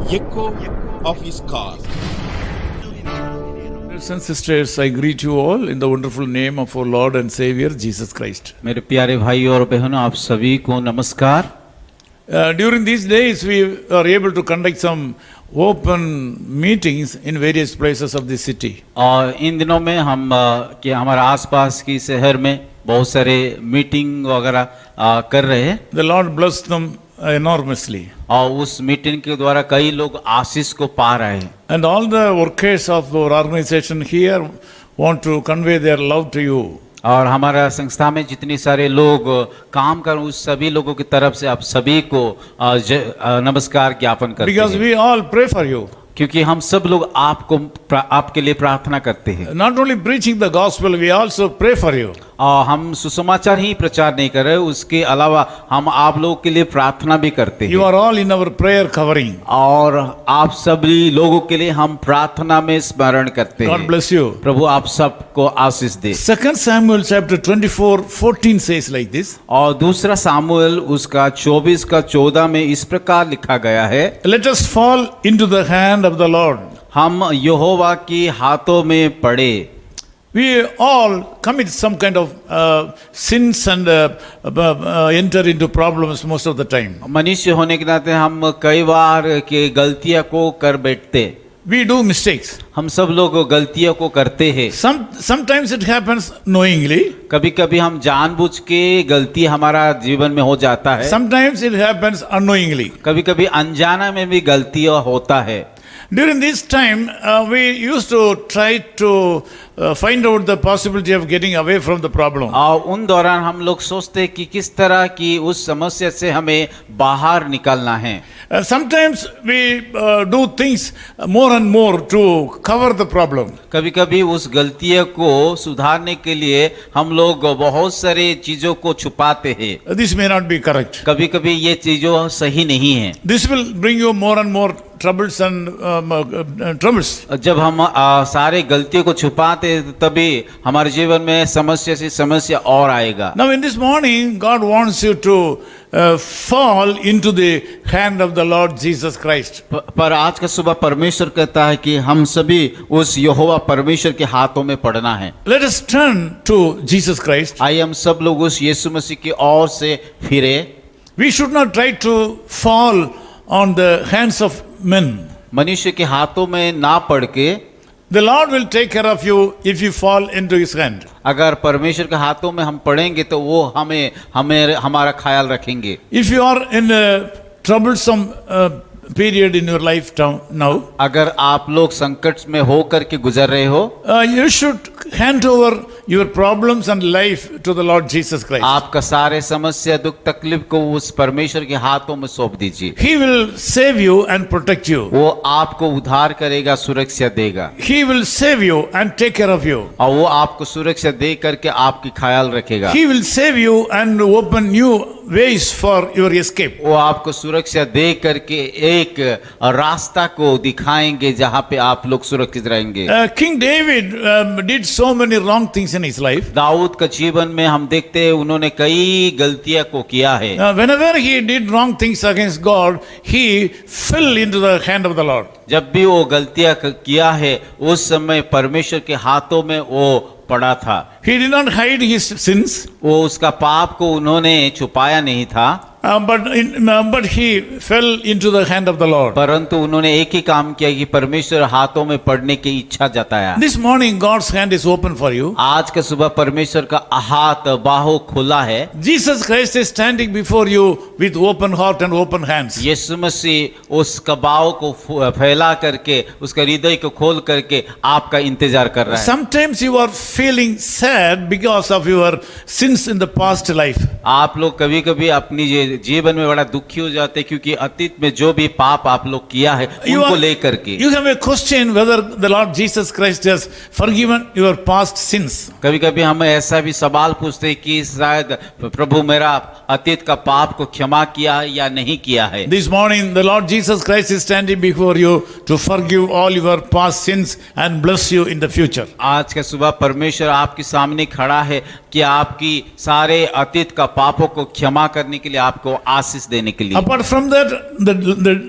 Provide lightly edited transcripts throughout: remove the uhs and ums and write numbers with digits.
echo of his call. Brothers and sisters, I greet you all in the wonderful name of our Lord and Savior Jesus Christ. मेरे प्यारे भाई और बहनों, आप सभी को नमस्कार। During these days, we are able to conduct some open meetings in various places of the city. और इन दिनों में हम कि हमारे आसपास की शहर में बहुत सारे मीटिंग वगैरह कर रहे हैं। The Lord bless them enormously. और उस मीटिंग के द्वारा कई लोग आशीष को पा रहे हैं। And all the workers of our organization here want to convey their love to you. और हमारा संस्था में जितने सारे लोग काम कर उस सभी लोगों की तरफ से आप सभी को नमस्कार ज्ञापन करते Because हैं। we all pray for you. क्योंकि हम सब लोग आपके लिए प्रार्थना करते हैं। Not only preaching the gospel, we also pray for you. और हम सुसमाचार ही प्रचार नहीं कर रहे, उसके अलावा हम आप लोगों के लिए प्रार्थना भी करते You हैं। are all in our prayer covering. और आप सभी लोगों के लिए हम प्रार्थना में स्मरण करते God हैं। bless you. प्रभु आप सबको आशीष दे। 2 Samuel chapter 24:14 says like this. और दूसरा सामुएल उसका 24:14 में इस प्रकार लिखा गया है, Let us fall into the hand of the Lord. हम यहोवा की हाथों में पड़े। We all commit some kind of sins and enter into problems most of the time. मनुष्य होने के नाते हम कई बार के गलतियां को कर बैठते। We do mistakes. हम सब लोग गलतियों को करते हैं। Sometimes it happens knowingly. कभी कभी हम जानबूझ के गलती हमारा जीवन में हो जाता है। Sometimes it happens unknowingly. कभी कभी अनजाना में भी गलतियां होता है। During this time, we used to try to find out the possibility of getting away from the problem. और उन दौरान हम लोग सोचते कि किस तरह की उस समस्या से हमें बाहर निकलना है। Sometimes we do things more and more to cover the problem. कभी कभी उस गलतियों को सुधारने के लिए हम लोग बहुत सारे चीजों को छुपाते हैं। This may not be correct. कभी कभी ये चीजों सही नहीं है। This will bring you more and more troubles and troubles. जब हम सारे गलतियों को छुपाते तभी हमारे जीवन में समस्या से समस्या और आएगा। Now in this morning, God wants you to fall into the hand of the Lord Jesus Christ. पर आज का सुबह परमेश्वर कहता है कि हम सभी उस यहोवा परमेश्वर के हाथों में पड़ना है। Let us turn to Jesus Christ. आइए हम सब लोग उस यीशु मसीह की ओर से फिरे। We should not try to fall on the hands of men. मनुष्य के हाथों में ना पड़ के The Lord will take care of you if you fall into His hand. अगर परमेश्वर के हाथों में हम पड़ेंगे तो वो हमारा ख्याल रखेंगे। If you are in a troublesome period in your life now, अगर आप लोग संकट में हो करके गुजर रहे हो, you should hand over your problems and life to the Lord Jesus Christ. आपका सारे समस्या दुख तकलीफ को उस परमेश्वर के हाथों में सौंप दीजिए। He will save you and protect you. वो आपको उद्धार करेगा, सुरक्षा देगा। He will save you and take care of you. और वो आपको सुरक्षा दे करके आपकी ख्याल रखेगा। He will save you and open new ways for your escape. वो आपको सुरक्षा दे करके एक रास्ता को दिखाएंगे जहाँ पे आप लोग सुरक्षित रहेंगे। King David did so many wrong things in his life. Dawood का जीवन में हम देखते हैं उन्होंने कई गलतियां को किया है। Whenever he did wrong things against God, he fell into the hand of the Lord. जब भी वो गलतियां किया है उस समय परमेश्वर के हाथों में वो पड़ा था। He did not hide his sins. वो उसका पाप को उन्होंने छुपाया नहीं था। But he fell into the hand of the Lord. परंतु उन्होंने एक ही काम किया कि परमेश्वर हाथों में पड़ने की इच्छा जताया। This morning God's hand is open for you. आज का सुबह परमेश्वर का हाथ बाहु खुला है। Jesus Christ is standing before you with open heart and open hands. यीशु मसीह उस कबाव को फैला करके उसका हृदय को खोल करके आपका इंतजार कर रहा है। Sometimes you are feeling sad because of your sins in the past life. आप लोग कभी कभी अपनी जीवन में बड़ा दुखी हो जाते क्योंकि अतीत में जो भी पाप आप लोग किया है उनको लेकर के। You have a question whether the Lord Jesus Christ has forgiven your past sins. कभी कभी हम ऐसा भी सवाल पूछते हैं कि शायद प्रभु मेरा अतीत का पाप को क्षमा किया या नहीं किया है। This morning the Lord Jesus Christ is standing before you to forgive all your past sins and bless you in the future. आज का सुबह परमेश्वर आपके सामने खड़ा है कि आपकी सारे अतीत का पापों को क्षमा करने के लिए, आपको आशीष देने के लिए। Apart from that,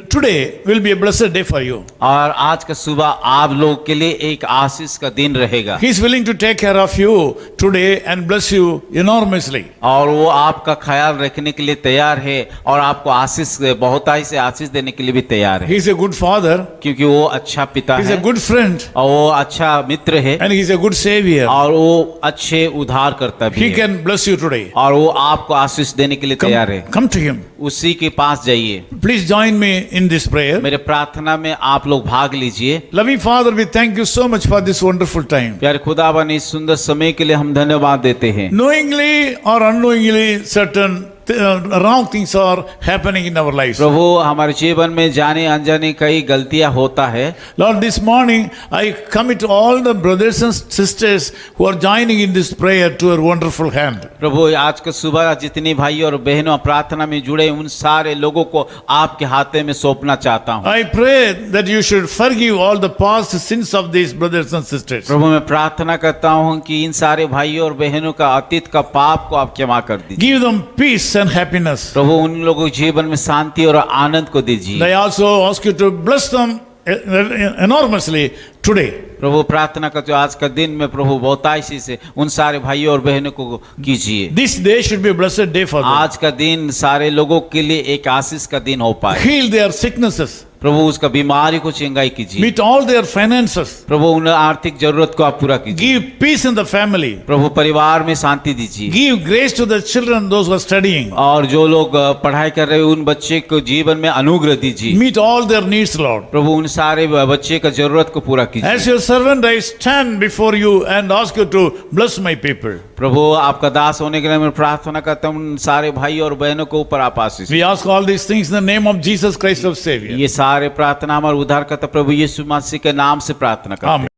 today will be a blessed day for you. और आज का सुबह आप लोग के लिए एक आशीष का दिन रहेगा। He is willing to take care of you today and bless you enormously. और वो आपका ख्याल रखने के लिए तैयार है और आपको आशीष, बहुताई से आशीष देने के लिए भी तैयार है, He is a good father, क्योंकि वो अच्छा पिता He is है a good friend, और वो अच्छा मित्र है and He is a good savior. और वो अच्छे उद्धार करता भी He है can bless you today. और वो आपको आशीष देने के लिए तैयार है। Come to Him. उसी के पास जाइए। Please join me in this prayer. मेरे प्रार्थना में आप लोग भाग लीजिए। Loving Father, we thank you so much for this wonderful time. प्यारे खुदावन, इस सुंदर समय के लिए हम धन्यवाद देते हैं। Knowingly or unknowingly, certain wrong things are happening in our lives. प्रभु, हमारे जीवन में जाने अनजाने कई गलतियां होता है। Lord, this morning I commit all the brothers and sisters who are joining in this prayer to your wonderful hand. प्रभु, आज का सुबह जितने भाई और बहनों प्रार्थना में जुड़े उन सारे लोगों को आपके हाथे में सौंपना चाहता हूँ। I pray that you should forgive all the past sins of these brothers and sisters. प्रभु, मैं प्रार्थना करता हूँ कि इन सारे भाइयों और बहनों का अतीत का पाप को आप क्षमा कर दीजिए। Give them peace and happiness. प्रभु, उन लोगों के जीवन में शांति और आनंद को दीजिए। I also ask you to bless them enormously today. प्रभु, प्रार्थना करते हो आज का दिन में प्रभु बहुतायशी से उन सारे भाइयों और बहनों को कीजिए। This day should be a blessed day for them. आज का दिन सारे लोगों के लिए एक आशीष का दिन हो पाए। Heal their sicknesses. प्रभु, उसका बीमारी को चंगाई कीजिए। Meet all their finances. प्रभु, उन आर्थिक जरूरत को आप पूरा कीजिए। Give peace in the family. प्रभु, परिवार में शांति दीजिए। Give grace to the children, those who are studying. और जो लोग पढ़ाई कर रहे हैं उन बच्चे को जीवन में अनुग्रह दीजिए। Meet all their needs, Lord. प्रभु, उन सारे बच्चे का जरूरत को पूरा कीजिए। As your servant, I stand before you and ask you to bless my people. प्रभु, आपका दास होने के लिए मैं प्रार्थना करता हूँ उन सारे भाई और बहनों को ऊपर आप आशीष। We ask all these things in the name of Jesus Christ, our Savior. ये सारे प्रार्थना हमारे उद्धारकर्ता प्रभु यीशु मसीह के नाम से प्रार्थना करते हैं। Amen.